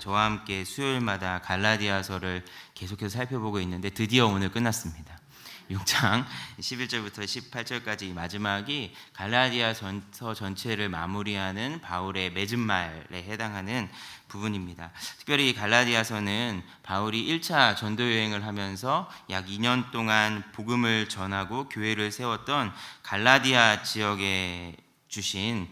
저와 함께 수요일마다 갈라디아서를 계속해서 살펴보고 있는데 드디어 오늘 끝났습니다. 6장 11절부터 18절까지 이 마지막이 갈라디아서 전체를 마무리하는 바울의 맺은 말에 해당하는 부분입니다. 특별히 갈라디아서는 바울이 1차 전도 여행을 하면서 약 2년 동안 복음을 전하고 교회를 세웠던 갈라디아 지역에 주신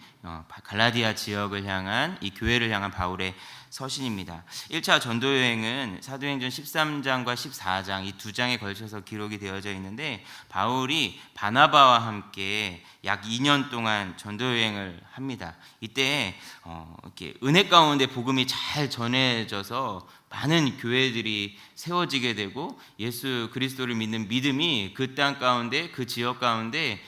갈라디아 지역을 향한 이 교회를 향한 바울의 서신입니다. 1차 전도 여행은 사도행전 13장과 14장 이 두 장에 걸쳐서 기록이 되어져 있는데 바울이 바나바와 함께 약 2년 동안 전도 여행을 합니다. 이때 이렇게 은혜 가운데 복음이 잘 전해져서 많은 교회들이 세워지게 되고 예수 그리스도를 믿는 믿음이 그 땅 가운데 그 지역 가운데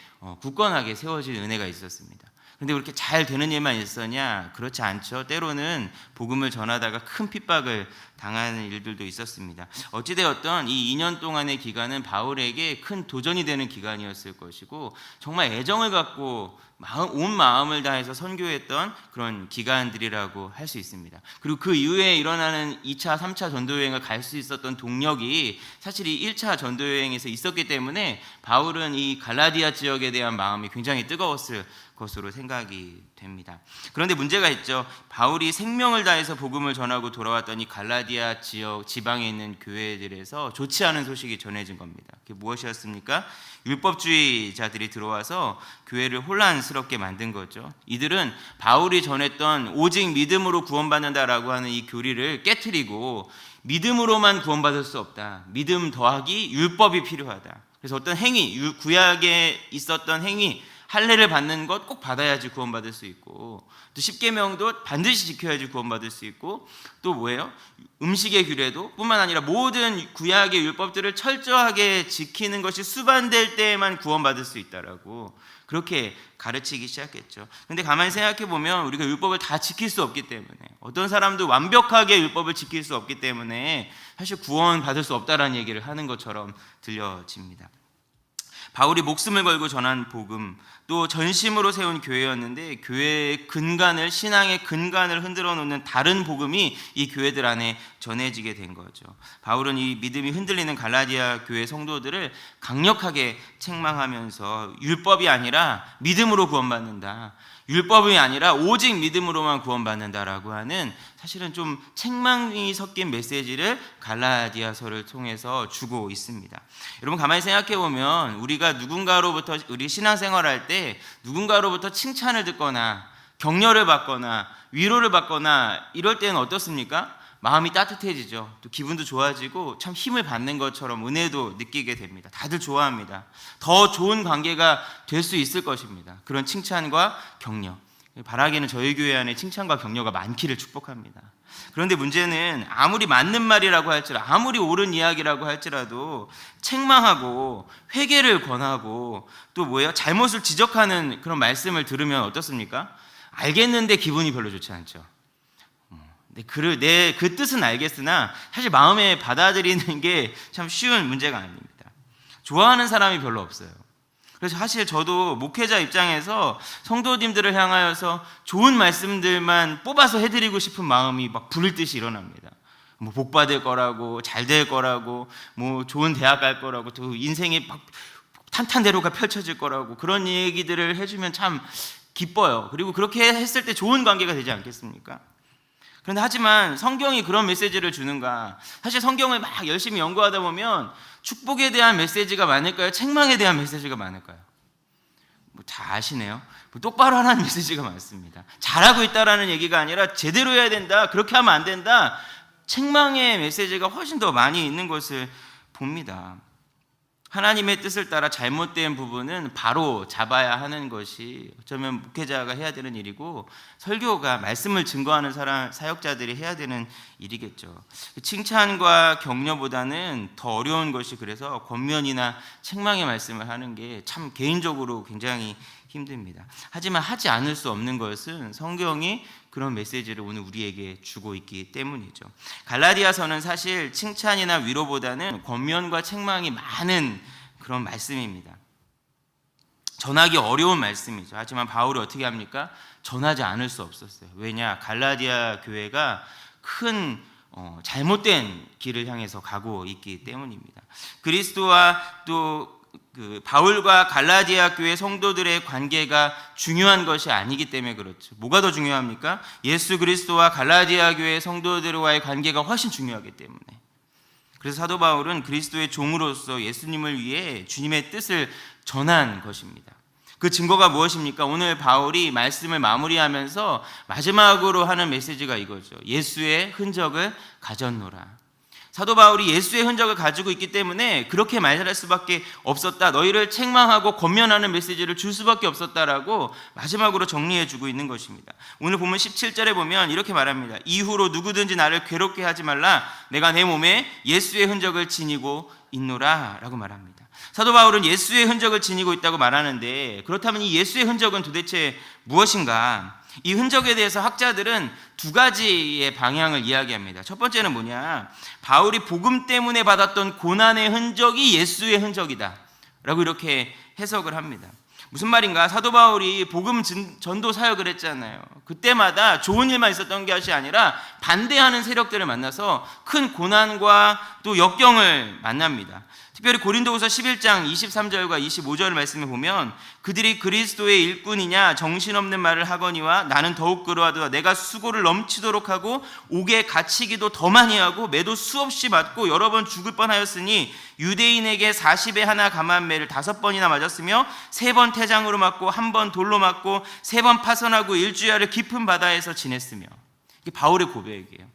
굳건하게 세워질 은혜가 있었습니다. 근데 그렇게 잘 되는 일만 있었냐? 그렇지 않죠. 때로는 복음을 전하다가 큰 핍박을 당하는 일들도 있었습니다. 어찌되었던 이 2년 동안의 기간은 바울에게 큰 도전이 되는 기간이었을 것이고 정말 애정을 갖고 온 마음을 다해서 선교했던 그런 기간들이라고 할 수 있습니다. 그리고 그 이후에 일어나는 2차, 3차 전도여행을 갈 수 있었던 동력이 사실 이 1차 전도여행에서 있었기 때문에 바울은 이 갈라디아 지역에 대한 마음이 굉장히 뜨거웠을 것으로 생각이 됩니다. 그런데 문제가 있죠. 바울이 생명을 다해서 복음을 전하고 돌아왔더니 갈라디아 지역 지방에 있는 교회들에서 좋지 않은 소식이 전해진 겁니다. 그게 무엇이었습니까? 율법주의자들이 들어와서 교회를 혼란스럽게 만든 거죠. 이들은 바울이 전했던 오직 믿음으로 구원받는다라고 하는 이 교리를 깨트리고 믿음으로만 구원받을 수 없다. 믿음 더하기 율법이 필요하다. 그래서 어떤 행위, 구약에 있었던 행위, 할례를 받는 것 꼭 받아야지 구원받을 수 있고 또 십계명도 반드시 지켜야지 구원받을 수 있고 또 뭐예요? 음식의 규례도 뿐만 아니라 모든 구약의 율법들을 철저하게 지키는 것이 수반될 때에만 구원받을 수 있다라고 그렇게 가르치기 시작했죠. 근데 가만히 생각해 보면 우리가 율법을 다 지킬 수 없기 때문에 어떤 사람도 완벽하게 율법을 지킬 수 없기 때문에 사실 구원받을 수 없다라는 얘기를 하는 것처럼 들려집니다. 바울이 목숨을 걸고 전한 복음 또 전심으로 세운 교회였는데 교회의 근간을 신앙의 근간을 흔들어 놓는 다른 복음이 이 교회들 안에 전해지게 된 거죠. 바울은 이 믿음이 흔들리는 갈라디아 교회 성도들을 강력하게 책망하면서 율법이 아니라 믿음으로 구원받는다. 율법이 아니라 오직 믿음으로만 구원받는다라고 하는 사실은 좀 책망이 섞인 메시지를 갈라디아서를 통해서 주고 있습니다. 여러분 가만히 생각해 보면 우리가 누군가로부터 우리 신앙생활할 때 누군가로부터 칭찬을 듣거나 격려를 받거나 위로를 받거나 이럴 때는 어떻습니까? 마음이 따뜻해지죠. 또 기분도 좋아지고 참 힘을 받는 것처럼 은혜도 느끼게 됩니다. 다들 좋아합니다. 더 좋은 관계가 될 수 있을 것입니다. 그런 칭찬과 격려. 바라기는 저희 교회 안에 칭찬과 격려가 많기를 축복합니다. 그런데 문제는 아무리 맞는 말이라고 할지라도 아무리 옳은 이야기라고 할지라도 책망하고 회개를 권하고 또 뭐예요? 잘못을 지적하는 그런 말씀을 들으면 어떻습니까? 알겠는데 기분이 별로 좋지 않죠. 내 그 뜻은 알겠으나 사실 마음에 받아들이는 게 참 쉬운 문제가 아닙니다. 좋아하는 사람이 별로 없어요. 그래서 사실 저도 목회자 입장에서 성도님들을 향하여서 좋은 말씀들만 뽑아서 해드리고 싶은 마음이 막 부를 듯이 일어납니다. 뭐 복 받을 거라고, 잘 될 거라고, 뭐 좋은 대학 갈 거라고, 또 인생이 막 탄탄대로가 펼쳐질 거라고 그런 얘기들을 해주면 참 기뻐요. 그리고 그렇게 했을 때 좋은 관계가 되지 않겠습니까? 그런데 하지만 성경이 그런 메시지를 주는가? 사실 성경을 막 열심히 연구하다 보면 축복에 대한 메시지가 많을까요? 책망에 대한 메시지가 많을까요? 다 아시네요. 똑바로 하라는 메시지가 많습니다. 잘하고 있다라는 얘기가 아니라 제대로 해야 된다, 그렇게 하면 안 된다, 책망의 메시지가 훨씬 더 많이 있는 것을 봅니다. 하나님의 뜻을 따라 잘못된 부분은 바로 잡아야 하는 것이 어쩌면 목회자가 해야 되는 일이고 설교가 말씀을 증거하는 사역자들이 해야 되는 일이겠죠. 칭찬과 격려보다는 더 어려운 것이 그래서 권면이나 책망의 말씀을 하는 게 참 개인적으로 굉장히 힘듭니다. 하지만 하지 않을 수 없는 것은 성경이 그런 메시지를 오늘 우리에게 주고 있기 때문이죠. 갈라디아서는 사실 칭찬이나 위로보다는 권면과 책망이 많은 그런 말씀입니다. 전하기 어려운 말씀이죠. 하지만 바울이 어떻게 합니까? 전하지 않을 수 없었어요. 왜냐? 갈라디아 교회가 큰 잘못된 길을 향해서 가고 있기 때문입니다. 그리스도와 또 바울과 갈라디아 교회 성도들의 관계가 중요한 것이 아니기 때문에 그렇죠. 뭐가 더 중요합니까? 예수 그리스도와 갈라디아 교회 성도들과의 관계가 훨씬 중요하기 때문에. 그래서 사도 바울은 그리스도의 종으로서 예수님을 위해 주님의 뜻을 전한 것입니다. 그 증거가 무엇입니까? 오늘 바울이 말씀을 마무리하면서 마지막으로 하는 메시지가 이거죠. 예수의 흔적을 가졌노라. 사도 바울이 예수의 흔적을 가지고 있기 때문에 그렇게 말할 수밖에 없었다. 너희를 책망하고 권면하는 메시지를 줄 수밖에 없었다라고 마지막으로 정리해주고 있는 것입니다. 오늘 보면 17절에 보면 이렇게 말합니다. 이후로 누구든지 나를 괴롭게 하지 말라. 내가 내 몸에 예수의 흔적을 지니고 있노라 라고 말합니다. 사도 바울은 예수의 흔적을 지니고 있다고 말하는데, 그렇다면 이 예수의 흔적은 도대체 무엇인가? 이 흔적에 대해서 학자들은 두 가지의 방향을 이야기합니다. 첫 번째는 뭐냐? 바울이 복음 때문에 받았던 고난의 흔적이 예수의 흔적이다 라고 이렇게 해석을 합니다. 무슨 말인가? 사도 바울이 복음 전도 사역을 했잖아요. 그때마다 좋은 일만 있었던 것이 아니라 반대하는 세력들을 만나서 큰 고난과 또 역경을 만납니다. 특별히 고린도후서 11장 23절과 25절 말씀을 보면 그들이 그리스도의 일꾼이냐 정신없는 말을 하거니와 나는 더욱 그러하도다. 내가 수고를 넘치도록 하고 옥에 갇히기도 더 많이 하고 매도 수없이 맞고 여러 번 죽을 뻔하였으니 유대인에게 40에 하나 감한 매를 5번이나 맞았으며 3번 태장으로 맞고 1번 돌로 맞고 3번 파선하고 일주야를 깊은 바다에서 지냈으며. 이게 바울의 고백이에요.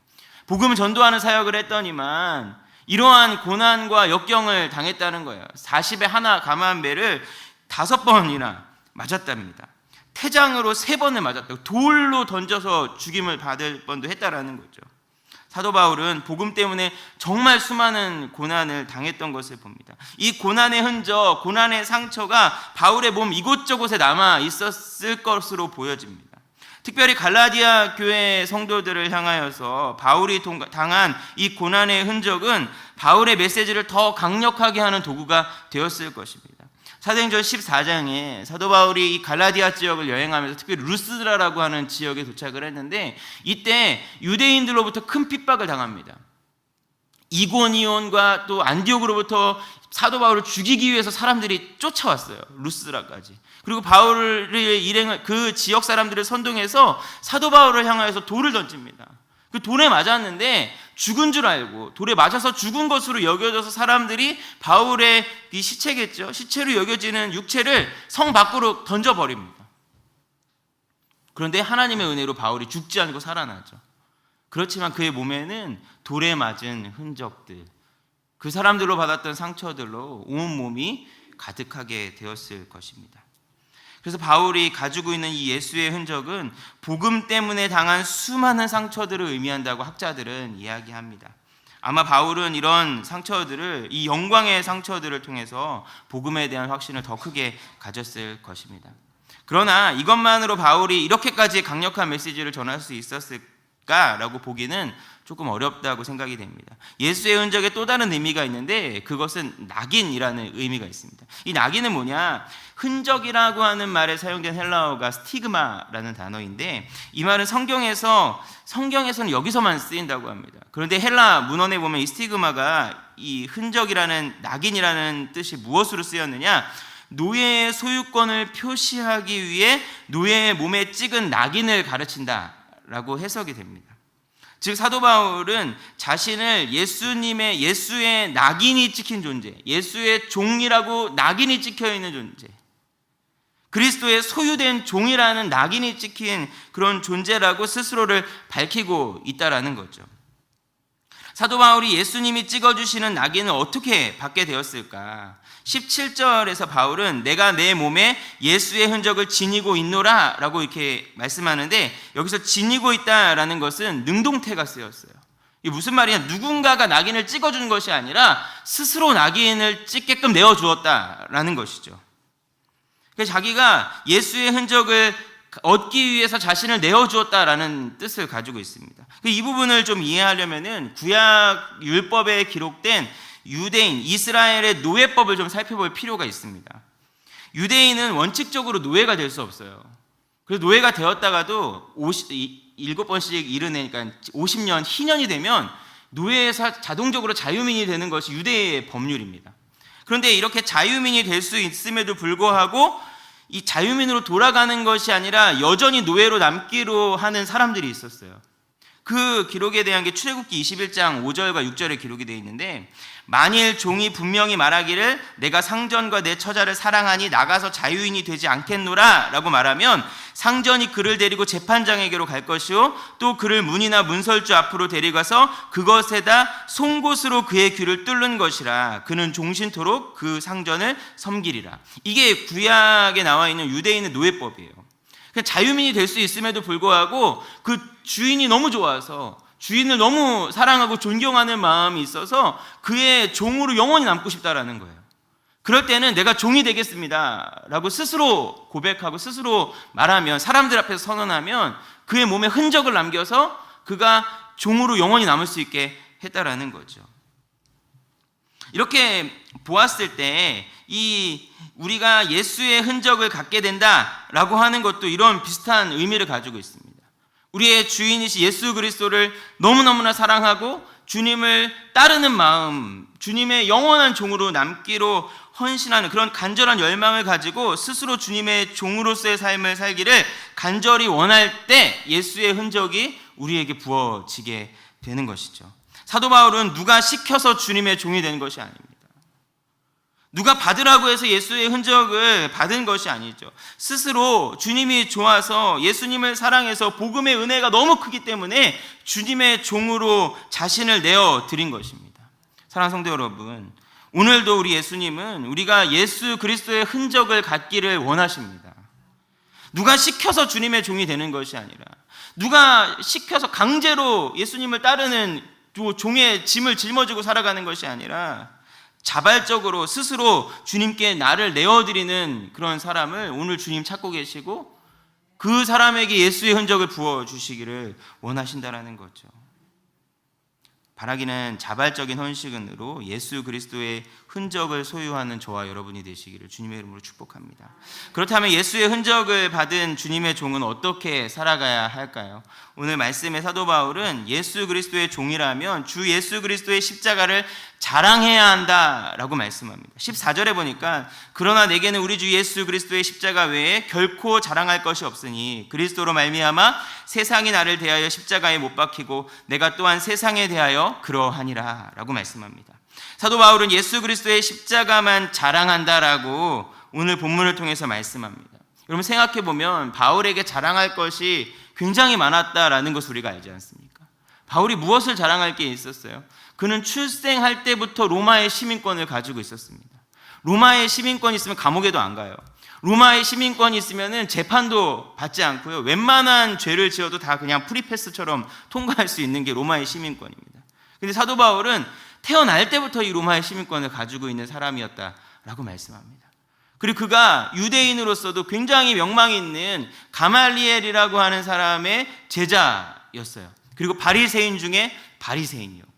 복음을 전도하는 사역을 했더니만 이러한 고난과 역경을 당했다는 거예요. 40에 하나 감한 매를 5번이나 맞았답니다. 태장으로 3번을 맞았다고, 돌로 던져서 죽임을 받을 뻔도 했다라는 거죠. 사도 바울은 복음 때문에 정말 수많은 고난을 당했던 것을 봅니다. 이 고난의 흔적, 고난의 상처가 바울의 몸 이곳저곳에 남아 있었을 것으로 보여집니다. 특별히 갈라디아 교회 성도들을 향하여서 바울이 당한 이 고난의 흔적은 바울의 메시지를 더 강력하게 하는 도구가 되었을 것입니다. 사도행전 14장에 사도 바울이 이 갈라디아 지역을 여행하면서 특별히 루스드라라고 하는 지역에 도착을 했는데 이때 유대인들로부터 큰 핍박을 당합니다. 이고니온과 또 안디옥으로부터 사도 바울을 죽이기 위해서 사람들이 쫓아왔어요. 루스드라까지. 그리고 바울의 일행을, 그 지역 사람들을 선동해서 사도 바울을 향하여서 돌을 던집니다. 그 돌에 맞았는데 죽은 줄 알고, 돌에 맞아서 죽은 것으로 여겨져서 사람들이 바울의 이 시체겠죠, 시체로 여겨지는 육체를 성 밖으로 던져버립니다. 그런데 하나님의 은혜로 바울이 죽지 않고 살아나죠. 그렇지만 그의 몸에는 돌에 맞은 흔적들, 그 사람들로 받았던 상처들로 온 몸이 가득하게 되었을 것입니다. 그래서 바울이 가지고 있는 이 예수의 흔적은 복음 때문에 당한 수많은 상처들을 의미한다고 학자들은 이야기합니다. 아마 바울은 이런 상처들을, 이 영광의 상처들을 통해서 복음에 대한 확신을 더 크게 가졌을 것입니다. 그러나 이것만으로 바울이 이렇게까지 강력한 메시지를 전할 수 있었을까라고 보기는 조금 어렵다고 생각이 됩니다. 예수의 흔적에 또 다른 의미가 있는데 그것은 낙인이라는 의미가 있습니다. 이 낙인은 뭐냐? 흔적이라고 하는 말에 사용된 헬라어가 스티그마라는 단어인데 이 말은 성경에서는 여기서만 쓰인다고 합니다. 그런데 헬라 문헌에 보면 이 스티그마가 이 흔적이라는, 낙인이라는 뜻이 무엇으로 쓰였느냐? 노예의 소유권을 표시하기 위해 노예의 몸에 찍은 낙인을 가르친다라고 해석이 됩니다. 즉 사도 바울은 자신을 예수의 낙인이 찍힌 존재, 예수의 종이라고 낙인이 찍혀 있는 존재, 그리스도의 소유된 종이라는 낙인이 찍힌 그런 존재라고 스스로를 밝히고 있다라는 거죠. 사도 바울이 예수님이 찍어주시는 낙인을 어떻게 받게 되었을까? 17절에서 바울은 내가 내 몸에 예수의 흔적을 지니고 있노라 라고 이렇게 말씀하는데, 여기서 지니고 있다라는 것은 능동태가 쓰였어요. 이게 무슨 말이냐? 누군가가 낙인을 찍어준 것이 아니라 스스로 낙인을 찍게끔 내어주었다라는 것이죠. 그러니까 자기가 예수의 흔적을 얻기 위해서 자신을 내어주었다라는 뜻을 가지고 있습니다. 이 부분을 좀 이해하려면은 구약 율법에 기록된 유대인, 이스라엘의 노예법을 좀 살펴볼 필요가 있습니다. 유대인은 원칙적으로 노예가 될 수 없어요. 그래서 노예가 되었다가도 7번씩 이르내니까 50년 희년이 되면 노예에서 자동적으로 자유민이 되는 것이 유대의 법률입니다. 그런데 이렇게 자유민이 될 수 있음에도 불구하고 이 자유민으로 돌아가는 것이 아니라 여전히 노예로 남기로 하는 사람들이 있었어요. 그 기록에 대한 게 출애굽기 21장 5절과 6절에 기록이 되어 있는데, 만일 종이 분명히 말하기를 내가 상전과 내 처자를 사랑하니 나가서 자유인이 되지 않겠노라 라고 말하면 상전이 그를 데리고 재판장에게로 갈 것이요 또 그를 문이나 문설주 앞으로 데려가서 그것에다 송곳으로 그의 귀를 뚫는 것이라. 그는 종신토록 그 상전을 섬기리라. 이게 구약에 나와 있는 유대인의 노예법이에요. 자유민이 될 수 있음에도 불구하고 그 주인이 너무 좋아서, 주인을 너무 사랑하고 존경하는 마음이 있어서 그의 종으로 영원히 남고 싶다라는 거예요. 그럴 때는 내가 종이 되겠습니다 라고 스스로 고백하고 스스로 말하면, 사람들 앞에서 선언하면 그의 몸에 흔적을 남겨서 그가 종으로 영원히 남을 수 있게 했다라는 거죠. 이렇게 보았을 때 우리가 예수의 흔적을 갖게 된다라고 하는 것도 이런 비슷한 의미를 가지고 있습니다. 우리의 주인이신 예수 그리스도를 너무너무나 사랑하고 주님을 따르는 마음, 주님의 영원한 종으로 남기로 헌신하는 그런 간절한 열망을 가지고 스스로 주님의 종으로서의 삶을 살기를 간절히 원할 때 예수의 흔적이 우리에게 부어지게 되는 것이죠. 사도 바울은 누가 시켜서 주님의 종이 된 것이 아닙니다. 누가 받으라고 해서 예수의 흔적을 받은 것이 아니죠. 스스로 주님이 좋아서 예수님을 사랑해서 복음의 은혜가 너무 크기 때문에 주님의 종으로 자신을 내어드린 것입니다. 사랑하는 성도 여러분, 오늘도 우리 예수님은 우리가 예수 그리스도의 흔적을 갖기를 원하십니다. 누가 시켜서 주님의 종이 되는 것이 아니라, 누가 시켜서 강제로 예수님을 따르는 종의 짐을 짊어지고 살아가는 것이 아니라 자발적으로 스스로 주님께 나를 내어드리는 그런 사람을 오늘 주님 찾고 계시고 그 사람에게 예수의 흔적을 부어주시기를 원하신다라는 거죠. 바라기는 자발적인 헌신으로 예수 그리스도의 흔적을 소유하는 저와 여러분이 되시기를 주님의 이름으로 축복합니다. 그렇다면 예수의 흔적을 받은 주님의 종은 어떻게 살아가야 할까요? 오늘 말씀의 사도 바울은 예수 그리스도의 종이라면 주 예수 그리스도의 십자가를 자랑해야 한다라고 말씀합니다. 14절에 보니까 그러나 내게는 우리 주 예수 그리스도의 십자가 외에 결코 자랑할 것이 없으니 그리스도로 말미암아 세상이 나를 대하여 십자가에 못 박히고 내가 또한 세상에 대하여 그러하니라 라고 말씀합니다. 사도 바울은 예수 그리스도의 십자가만 자랑한다라고 오늘 본문을 통해서 말씀합니다. 여러분 생각해보면 바울에게 자랑할 것이 굉장히 많았다라는 것을 우리가 알지 않습니까? 바울이 무엇을 자랑할 게 있었어요? 그는 출생할 때부터 로마의 시민권을 가지고 있었습니다. 로마의 시민권이 있으면 감옥에도 안 가요. 로마의 시민권이 있으면 재판도 받지 않고요. 웬만한 죄를 지어도 다 그냥 프리패스처럼 통과할 수 있는 게 로마의 시민권입니다. 근데 사도 바울은 태어날 때부터 이 로마의 시민권을 가지고 있는 사람이었다라고 말씀합니다. 그리고 그가 유대인으로서도 굉장히 명망 있는 가말리엘이라고 하는 사람의 제자였어요. 그리고 바리새인 중에 바리새인이었고,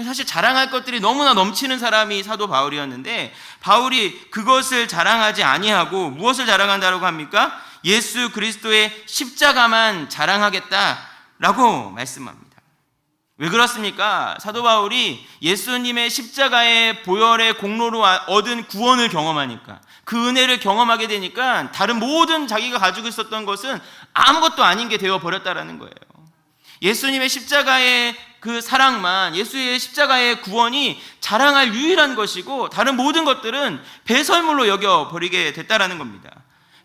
사실 자랑할 것들이 너무나 넘치는 사람이 사도 바울이었는데 바울이 그것을 자랑하지 아니하고 무엇을 자랑한다고 합니까? 예수 그리스도의 십자가만 자랑하겠다라고 말씀합니다. 왜 그렇습니까? 사도 바울이 예수님의 십자가의 보혈의 공로로 얻은 구원을 경험하니까, 그 은혜를 경험하게 되니까 다른 모든 자기가 가지고 있었던 것은 아무것도 아닌 게 되어버렸다라는 거예요. 예수님의 십자가의 그 사랑만, 예수의 십자가의 구원이 자랑할 유일한 것이고 다른 모든 것들은 배설물로 여겨버리게 됐다라는 겁니다.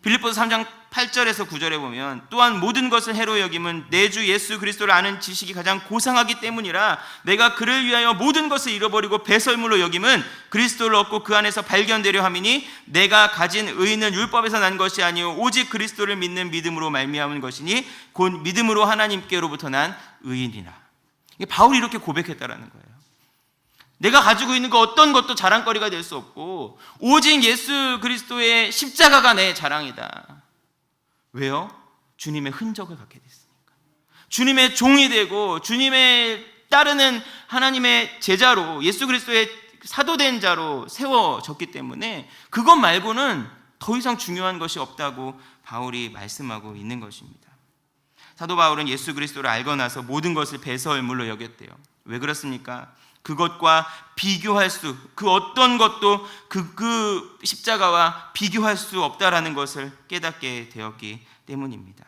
빌립보서 3장 8절에서 9절에 보면 또한 모든 것을 해로 여김은 내 주 예수 그리스도를 아는 지식이 가장 고상하기 때문이라 내가 그를 위하여 모든 것을 잃어버리고 배설물로 여김은 그리스도를 얻고 그 안에서 발견되려 함이니 내가 가진 의는 율법에서 난 것이 아니요 오직 그리스도를 믿는 믿음으로 말미암은 것이니 곧 믿음으로 하나님께로부터 난 의인이라. 바울이 이렇게 고백했다라는 거예요. 내가 가지고 있는 거 어떤 것도 자랑거리가 될 수 없고 오직 예수 그리스도의 십자가가 내 자랑이다. 왜요? 주님의 흔적을 갖게 됐으니까. 주님의 종이 되고 주님의 따르는 하나님의 제자로, 예수 그리스도의 사도된 자로 세워졌기 때문에 그것 말고는 더 이상 중요한 것이 없다고 바울이 말씀하고 있는 것입니다. 사도 바울은 예수 그리스도를 알고 나서 모든 것을 배설물로 여겼대요. 왜 그렇습니까? 그것과 비교할 수, 그 어떤 것도 그 십자가와 비교할 수 없다라는 것을 깨닫게 되었기 때문입니다.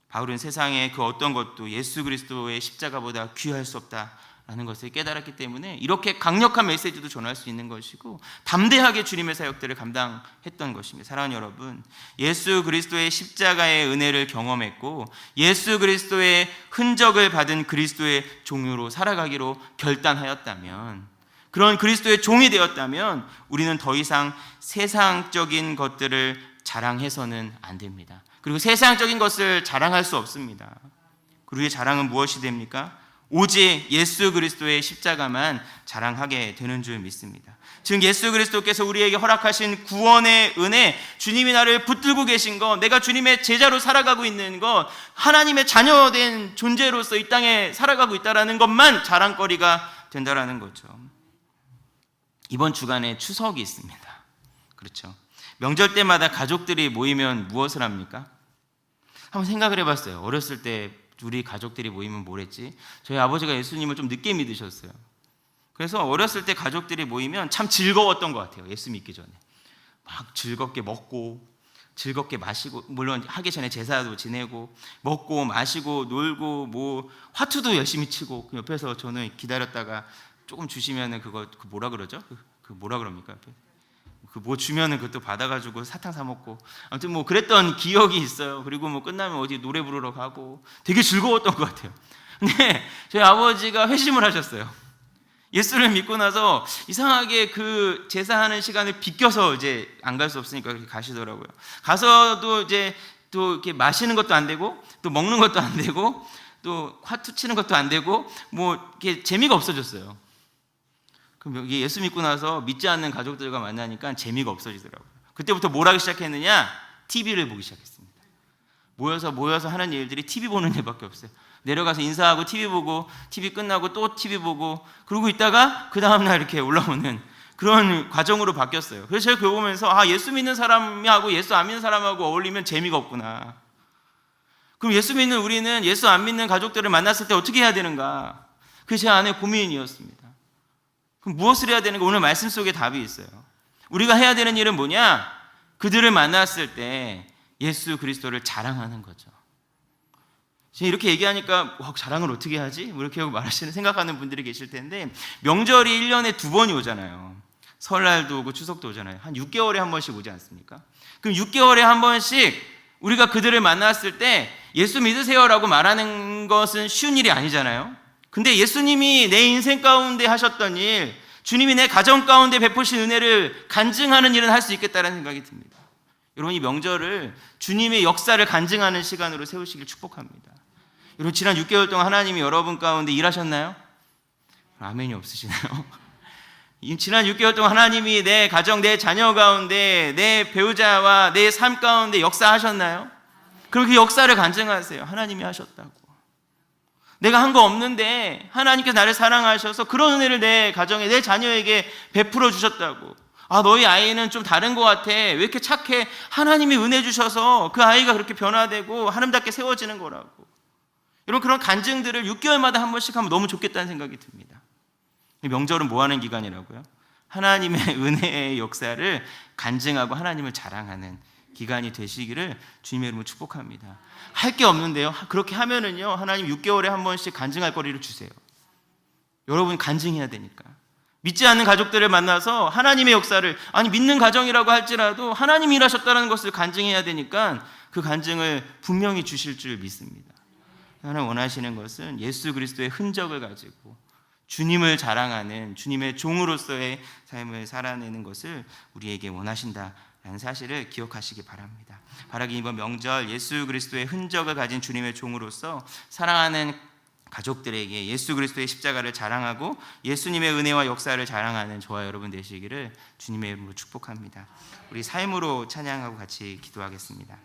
바울은 세상의 그 어떤 것도 예수 그리스도의 십자가보다 귀할 수 없다라는 것을 깨달았기 때문에 이렇게 강력한 메시지도 전할 수 있는 것이고 담대하게 주님의 사역들을 감당했던 것입니다. 사랑하는 여러분, 예수 그리스도의 십자가의 은혜를 경험했고 예수 그리스도의 흔적을 받은 그리스도의 종으로 살아가기로 결단하였다면, 그런 그리스도의 종이 되었다면 우리는 더 이상 세상적인 것들을 자랑해서는 안 됩니다. 그리고 세상적인 것을 자랑할 수 없습니다. 우리의 자랑은 무엇이 됩니까? 오직 예수 그리스도의 십자가만 자랑하게 되는 줄 믿습니다. 즉 예수 그리스도께서 우리에게 허락하신 구원의 은혜, 주님이 나를 붙들고 계신 것, 내가 주님의 제자로 살아가고 있는 것, 하나님의 자녀된 존재로서 이 땅에 살아가고 있다는 것만 자랑거리가 된다는 거죠. 이번 주간에 추석이 있습니다. 그렇죠? 명절 때마다 가족들이 모이면 무엇을 합니까? 한번 생각을 해봤어요. 어렸을 때 우리 가족들이 모이면 뭘 했지? 저희 아버지가 예수님을 좀 늦게 믿으셨어요. 그래서 어렸을 때 가족들이 모이면 참 즐거웠던 것 같아요. 예수 믿기 전에 막 즐겁게 먹고 즐겁게 마시고, 물론 하기 전에 제사도 지내고 먹고 마시고 놀고 뭐 화투도 열심히 치고, 그 옆에서 저는 기다렸다가 조금 주시면은 그거 뭐라 그러죠? 그 뭐라 그럽니까? 그 뭐 주면은 그것도 받아가지고 사탕 사 먹고, 아무튼 뭐 그랬던 기억이 있어요. 그리고 뭐 끝나면 어디 노래 부르러 가고 되게 즐거웠던 것 같아요. 근데 저희 아버지가 회심을 하셨어요. 예수를 믿고 나서 이상하게 그 제사하는 시간을 비껴서 이제 안 갈 수 없으니까 그렇게 가시더라고요. 가서도 이제 또 이렇게 마시는 것도 안 되고 또 먹는 것도 안 되고 또 화투 치는 것도 안 되고 뭐 이렇게 재미가 없어졌어요. 그럼 예수 믿고 나서 믿지 않는 가족들과 만나니까 재미가 없어지더라고요. 그때부터 뭘 하기 시작했느냐? TV를 보기 시작했습니다. 모여서 하는 일들이 TV 보는 일밖에 없어요. 내려가서 인사하고 TV 보고, TV 끝나고 또 TV 보고, 그러고 있다가 그 다음날 이렇게 올라오는 그런 과정으로 바뀌었어요. 그래서 제가 그거 보면서 예수 믿는 사람하고 예수 안 믿는 사람하고 어울리면 재미가 없구나. 그럼 예수 믿는 우리는 예수 안 믿는 가족들을 만났을 때 어떻게 해야 되는가? 그게 제 안의 고민이었습니다. 그럼 무엇을 해야 되는가? 오늘 말씀 속에 답이 있어요. 우리가 해야 되는 일은 뭐냐? 그들을 만났을 때 예수 그리스도를 자랑하는 거죠. 이렇게 얘기하니까 자랑을 어떻게 하지? 뭐 이렇게 생각하는 분들이 계실 텐데, 명절이 1년에 2번이 오잖아요. 설날도 오고 추석도 오잖아요. 한 6개월에 한 번씩 오지 않습니까? 그럼 6개월에 한 번씩 우리가 그들을 만났을 때 예수 믿으세요라고 말하는 것은 쉬운 일이 아니잖아요. 근데 예수님이 내 인생 가운데 하셨던 일, 주님이 내 가정 가운데 베푸신 은혜를 간증하는 일은 할 수 있겠다는 생각이 듭니다. 여러분, 이 명절을 주님의 역사를 간증하는 시간으로 세우시길 축복합니다. 여러분, 지난 6개월 동안 하나님이 여러분 가운데 일하셨나요? 아멘이 없으시나요? 지난 6개월 동안 하나님이 내 가정, 내 자녀 가운데, 내 배우자와 내 삶 가운데 역사하셨나요? 그럼 그 역사를 간증하세요. 하나님이 하셨다고. 내가 한 거 없는데 하나님께서 나를 사랑하셔서 그런 은혜를 내 가정에, 내 자녀에게 베풀어 주셨다고. 너희 아이는 좀 다른 것 같아. 왜 이렇게 착해? 하나님이 은혜 주셔서 그 아이가 그렇게 변화되고 하나님답게 세워지는 거라고. 여러분, 그런 간증들을 6개월마다 한 번씩 하면 너무 좋겠다는 생각이 듭니다. 명절은 뭐 하는 기간이라고요? 하나님의 은혜의 역사를 간증하고 하나님을 자랑하는 기간이 되시기를 주님의 이름으로 축복합니다. 할 게 없는데요, 그렇게 하면은요, 하나님 6개월에 한 번씩 간증할 거리를 주세요. 여러분, 간증해야 되니까. 믿지 않는 가족들을 만나서 하나님의 역사를, 믿는 가정이라고 할지라도 하나님이 일하셨다는 것을 간증해야 되니까 그 간증을 분명히 주실 줄 믿습니다. 하나님 원하시는 것은 예수 그리스도의 흔적을 가지고 주님을 자랑하는 주님의 종으로서의 삶을 살아내는 것을 우리에게 원하신다라는 사실을 기억하시기 바랍니다. 바라기 이번 명절 예수 그리스도의 흔적을 가진 주님의 종으로서 사랑하는 가족들에게 예수 그리스도의 십자가를 자랑하고 예수님의 은혜와 역사를 자랑하는 저와 여러분 되시기를 주님의 이름으로 축복합니다. 우리 삶으로 찬양하고 같이 기도하겠습니다.